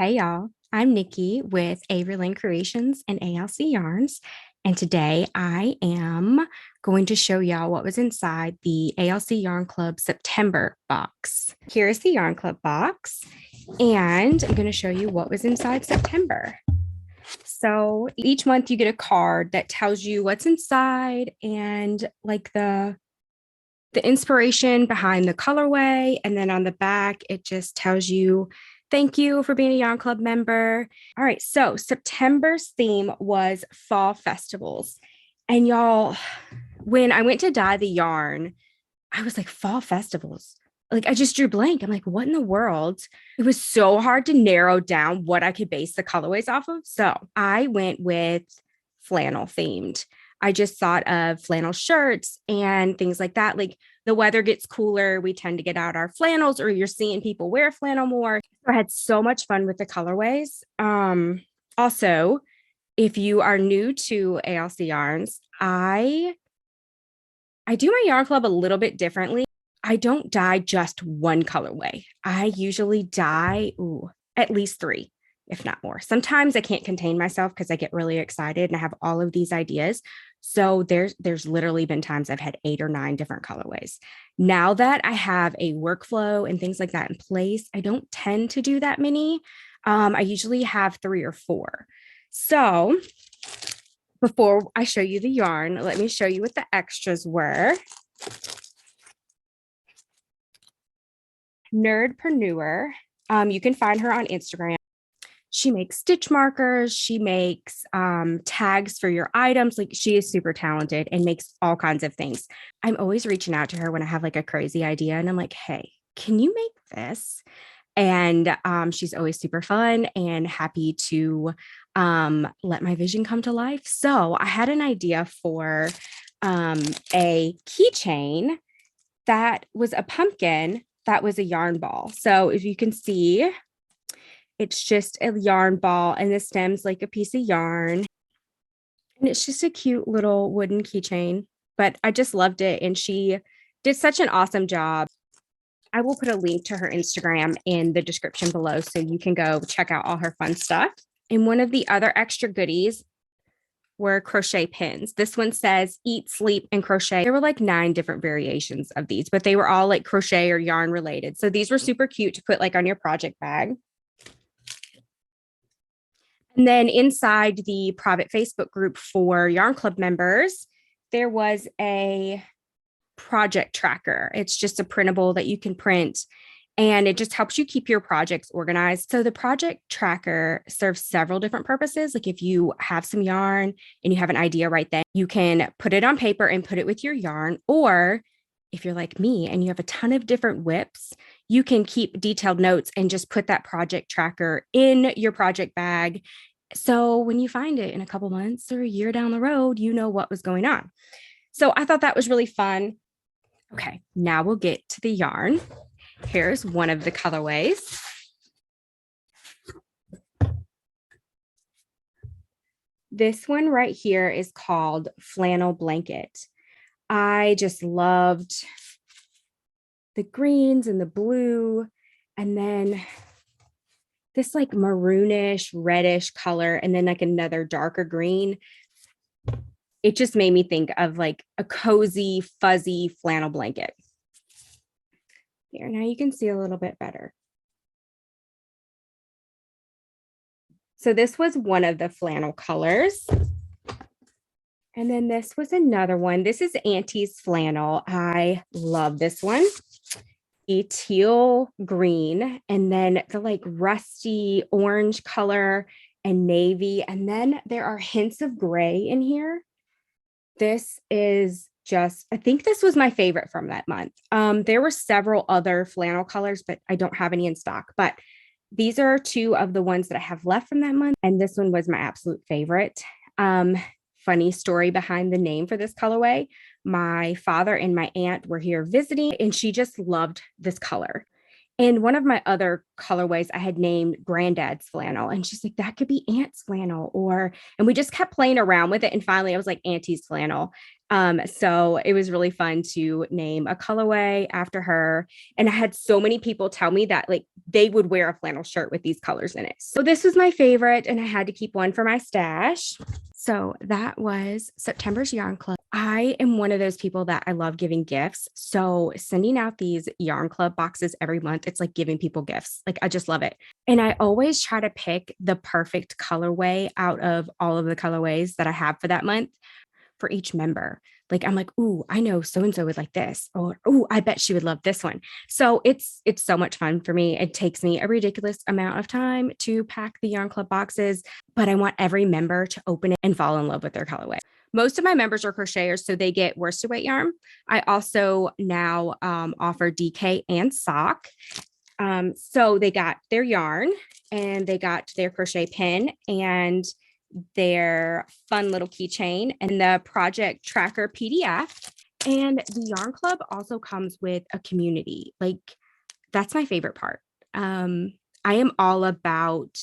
Hey y'all, I'm Nikki with Avery Creations and ALC Yarns. And today I am going to show y'all what was inside the ALC Yarn Club September box. Here's the Yarn Club box, and I'm going to show you what was inside September. So each month you get a card that tells you what's inside and like the inspiration behind the colorway. And then on the back, it just tells you, thank you for being a Yarn Club member. All right, so September's theme was fall festivals. And y'all, when I went to dye the yarn, I was like, fall festivals. Like I just drew blank. I'm like, what in the world? It was so hard to narrow down what I could base the colorways off of. So I went with flannel themed. I just thought of flannel shirts and things like that. Like the weather gets cooler, we tend to get out our flannels, or you're seeing people wear flannel more. I had so much fun with the colorways. Also, if you are new to ALC Yarns, I do my yarn club a little bit differently. I don't dye just one colorway. I usually dye at least 3, if not more. Sometimes I can't contain myself because I get really excited and I have all of these ideas. So there's literally been times I've had 8 or 9 different colorways. Now that I have a workflow and things like that in place, I don't tend to do that many. I usually have 3 or 4. So before I show you the yarn, let me show you what the extras were. NerdPreneur. You can find her on Instagram. She makes stitch markers. She makes tags for your items. Like she is super talented and makes all kinds of things. I'm always reaching out to her when I have like a crazy idea and I'm like, hey, can you make this? And she's always super fun and happy to let my vision come to life. So I had an idea for a keychain that was a pumpkin that was a yarn ball. So if you can see, it's just a yarn ball and the stem's like a piece of yarn. And it's just a cute little wooden keychain, but I just loved it. And she did such an awesome job. I will put a link to her Instagram in the description below so you can go check out all her fun stuff. And one of the other extra goodies were crochet pins. This one says eat, sleep, and crochet. There were like 9 different variations of these, but they were all like crochet or yarn related. So these were super cute to put like on your project bag. And then inside the private Facebook group for Yarn Club members, there was a project tracker. It's just a printable that you can print and it just helps you keep your projects organized. So the project tracker serves several different purposes. Like if you have some yarn and you have an idea right then, you can put it on paper and put it with your yarn. Or if you're like me and you have a ton of different whips, you can keep detailed notes and just put that project tracker in your project bag. So when you find it in a couple months or a year down the road, you know what was going on. So I thought that was really fun. Okay, now we'll get to the yarn. Here's one of the colorways. This one right here is called Flannel Blanket. I just loved the greens and the blue, and then this like maroonish, reddish color, and then like another darker green. It just made me think of like a cozy, fuzzy flannel blanket. Here, now you can see a little bit better. So this was one of the flannel colors. And then this was another one. This is Auntie's flannel. I love this one. A teal green, and then the like rusty orange color and navy. And then there are hints of gray in here. This is just, I think this was my favorite from that month. There were several other flannel colors, but I don't have any in stock. But these are 2 of the ones that I have left from that month. And this one was my absolute favorite. Funny story behind the name for this colorway. My father and my aunt were here visiting, and she just loved this color. And one of my other colorways I had named Granddad's Flannel. And she's like, that could be Aunt's Flannel. And we just kept playing around with it. And finally I was like, Auntie's Flannel. So it was really fun to name a colorway after her. And I had so many people tell me that like they would wear a flannel shirt with these colors in it. So this was my favorite, and I had to keep one for my stash. So that was September's Yarn Club. I am one of those people that I love giving gifts. So sending out these Yarn Club boxes every month, it's like giving people gifts. Like I just love it. And I always try to pick the perfect colorway out of all of the colorways that I have for that month for each member. Like I'm like, ooh, I know so-and-so would like this, or ooh, I bet she would love this one. So it's so much fun for me. It takes me a ridiculous amount of time to pack the Yarn Club boxes, but I want every member to open it and fall in love with their colorway. Most of my members are crocheters, so they get worsted weight yarn. I also now offer DK and sock. So they got their yarn and they got their crochet pin and their fun little keychain and the project tracker PDF. And the Yarn Club also comes with a community. Like that's my favorite part. I am all about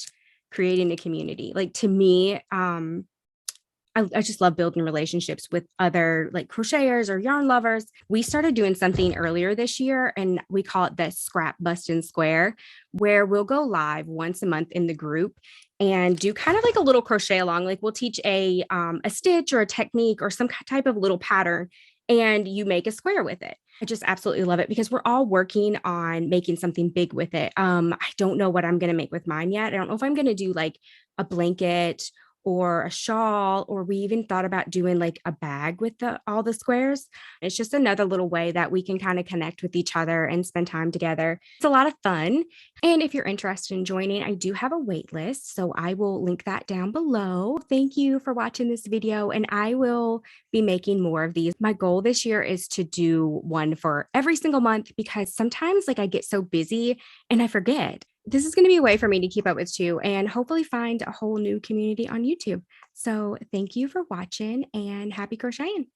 creating a community. Like to me, I just love building relationships with other like crocheters or yarn lovers. We started doing something earlier this year, and we call it the Scrap Bust and Square, where we'll go live once a month in the group and do kind of like a little crochet along. Like we'll teach a stitch or a technique or some type of little pattern, and you make a square with it. I just absolutely love it because we're all working on making something big with it. I don't know what I'm going to make with mine yet. I don't know if I'm going to do like a blanket or a shawl, or we even thought about doing like a bag with all the squares. It's just another little way that we can kind of connect with each other and spend time together. It's a lot of fun. And if you're interested in joining, I do have a wait list, so I will link that down below. Thank you for watching this video, and I will be making more of these. My goal this year is to do one for every single month because sometimes like I get so busy and I forget. This is going to be a way for me to keep up with too, and hopefully find a whole new community on YouTube. So thank you for watching and happy crocheting.